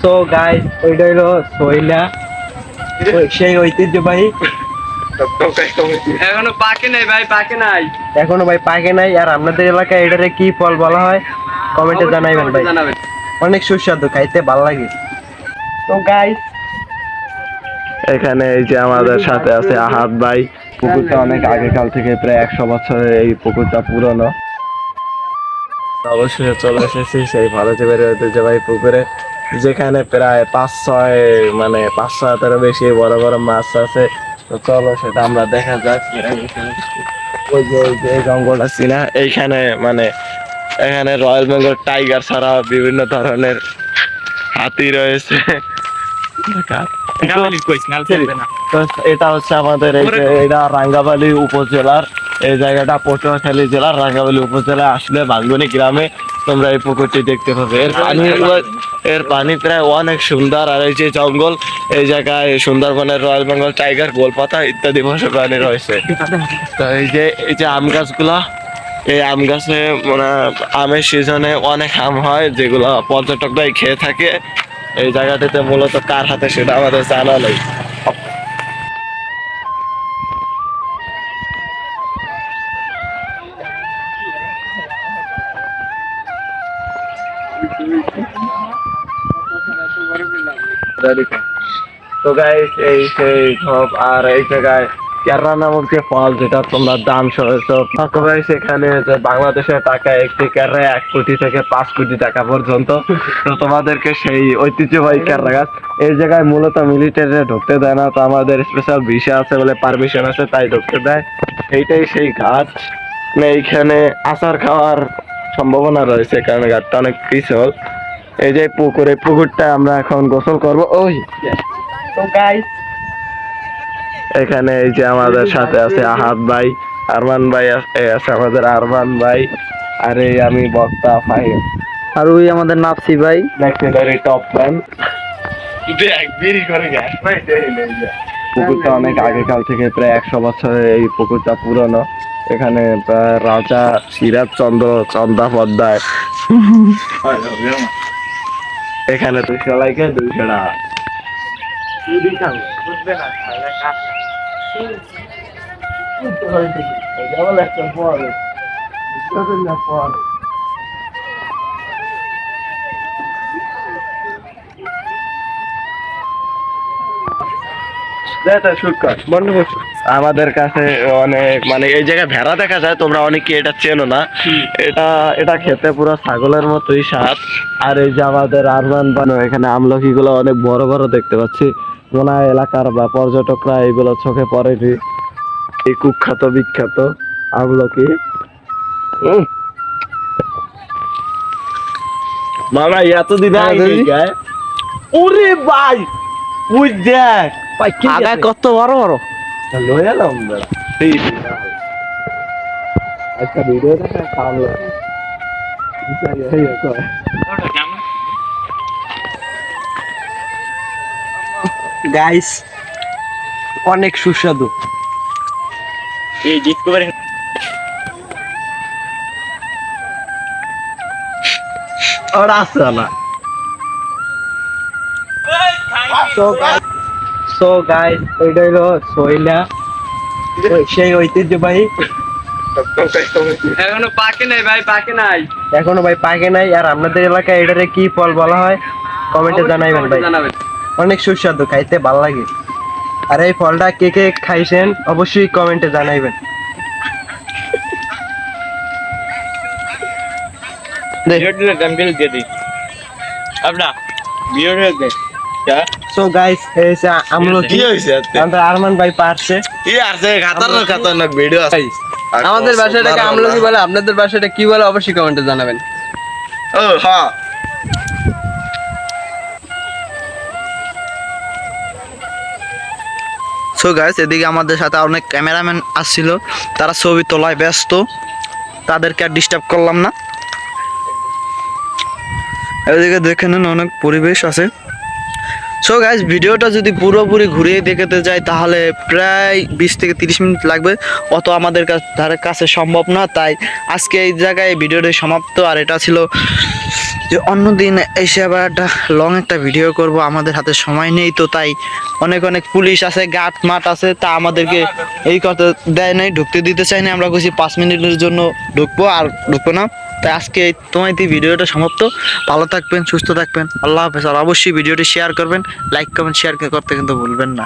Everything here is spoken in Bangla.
সো গাইস ওইটা হলো সইলা সেই ঐতিহ্যবাহী এখনো পাকে নাই ভাই, পাকে নাই। এখনো ভাই পাকে নাই। আর আপনাদের এলাকায় এটারে কি ফল বলা হয় কমেন্টে জানাইবেন ভাই। জানাবেন। অনেক সুস্বাদু, খাইতে ভালো লাগে। তো গাইস এখানে এই যে আমাদের সাথে আছে আহাদ ভাই। পুকুরটা অনেক আগেকাল থেকে, প্রায় 100 বছরের এই পুকুরটা পুরনো। অবশ্যই চলে এসেছি সেই ভারতীয় ঐতিহ্যবাহী পুকুরে, যেখানে প্রায় 500-6 বেশি বড় বড় মাছ আছে। তো চলো সেটা আমরা দেখা যাক। ওই যে এই জঙ্গলটা চিনা, এইখানে এখানে রয়্যাল বেঙ্গল টাইগার ছাড়া বিভিন্ন ধরনের হাতি রয়েছে। তো এটা হচ্ছে আমাদের এটা রাঙ্গাবালী উপজেলার, এই জায়গাটা পটুয়াখালী জেলার রাঙ্গাবালী উপজেলায় আসলে ভাঙ্গুনি গ্রামে তোমরা এই পুকুরটি দেখতে পাবে। এর পানি প্রায় অনেক সুন্দর। আর এই যে জঙ্গল, এই জায়গায় সুন্দরবনের রয়্যাল বেঙ্গল টাইগার, গোলপাতা ইত্যাদি পশু প্রাণী রয়েছে। তো এই যে আম গাছগুলা, এই আম গাছে আমের সিজনে অনেক আম হয়, যেগুলো পর্যটকরাই খেয়ে থাকে। এই জায়গাটিতে মূলত কার হাতে সেটা আমাদের জানা নেই। তো গাইস এই সেই সব। আর এই জায়গায় কেরলা নামক যে ফল, যেটা তোমরা দাম শুনেছ, এখানে বাংলাদেশের টাকায় একটি কেরলা 1 কোটি থেকে 5 কোটি টাকা পর্যন্ত। তো তোমাদেরকে সেই ঐতিহ্যবাহী কেরলা গাছ, এই জায়গায় মূলত মিলিটারিরা ঢুকতে দেয় না। তো আমাদের স্পেশাল ভিসা আছে বলে, পারমিশন আছে, তাই ঢুকতে দেয়। এইটাই সেই গাছ। এইখানে আচার খাওয়ার সম্ভাবনা রয়েছে, কারণ ঘাটটা অনেক পিছল। এই যে পুকুরটা আমরা এখন গোসল করব। তো গাইস এখানে এই যে আমাদের সাথে আছে আহাদ ভাই, আরমান ভাই আছে আমাদের আরমান ভাই, আর এই আমি বক্তা ফাহিম, আর ওই আমাদের নাফসি ভাই। লেক্সারি টপ ম্যান। পুকুরটা অনেক আগেকাল থেকে, প্রায় 100 বছরের এই পুকুরটা পুরনো। এখানে রাজা সিরাজচন্দ্র চন্দ্রাপদ্মায় এখানে 200 লাইকে 200 টাকা। আমাদের কাছে অনেক এই জায়গায় ভেড়া দেখা যায়, তোমরা অনেকে এটা চেনো না। এটা খেতে পুরো ছাগলের মতোই স্বাদ। আর এই যে আমাদের আরমান বানো, এখানে আমলকি গুলো অনেক বড় বড় দেখতে পাচ্ছি। মনে হয় এলাকার বা পর্যটকরা এগুলো চোখে পড়েনি। এই কুখ্যাত বিখ্যাত আমলকি। মামা এতদিন আগে ওরে ভাই, ওই দেখ আগায় কত বড় বড়। লয়ে এলাম বেড়া। আচ্ছা ভিডিও দেখা খাওয়া গাইস অনেক সুস্বাদু। এই ডিসকভারি আর আসছে না। সো গাইস ওইটা হলো সইলা সেই ঐতিহ্যবাহী এখনো পাকে নাই ভাই, পাকে নাই। এখনো ভাই পাকে নাই। আর আপনাদের এলাকায় এটারে কি ফল বলা হয় কমেন্টে জানাইবেন ভাই। জানাবেন। অনেক সুস্বাদু, খাইতে ভালো লাগে। আর এই ফলটা কে কে খাইছেন অবশ্যই কমেন্টে জানাইবেন। সো গাইস এইসা আমলকি আমাদের আরমান ভাই পারছে। খাতারনাক ভিডিও আছে। আমাদের ভাষাটাকে আমলকি বলে, আপনাদের ভাষাটা কি বলে অবশ্যই কমেন্টে জানাবেন। ও হ্যাঁ, সো গাইস এদিকে আমাদের সাথে অনেক ক্যামেরাম্যান আসছিল, তারা ছবি তোলায় ব্যস্ত, তাদেরকে আর ডিস্টার্ব করলাম না। এদিকে দেখে নেন অনেক পরিবেশ আছে। সো গাইস ভিডিওটা যদি পুরোপুরি ঘুরিয়ে দেখতে যাই তাহলে প্রায় 20 থেকে 30 মিনিট লাগবে, অত আমাদের কাছে সম্ভব না। তাই আজকে এই জায়গায় ভিডিওটি সমাপ্ত। আর এটা ছিল যে অন্যদিন এসে আবার একটা লং একটা ভিডিও করব, আমাদের হাতে সময় নেই, তো তাই অনেক অনেক পুলিশ আছে, গাট মাঠ আছে, তা আমাদেরকে এই কথা দেয় নাই, ঢুকতে দিতে চাই না। আমরা কইছি 5 মিনিটের জন্য ঢুকবো, আর ঢুকবো না। তাই আজকে তোমার এই ভিডিওটা সমাপ্ত। ভালো থাকবেন, সুস্থ থাকবেন, আল্লাহ হাফেজ। আর অবশ্যই ভিডিওটি শেয়ার করবেন, লাইক কমেন্ট শেয়ার করতে কিন্তু ভুলবেন না।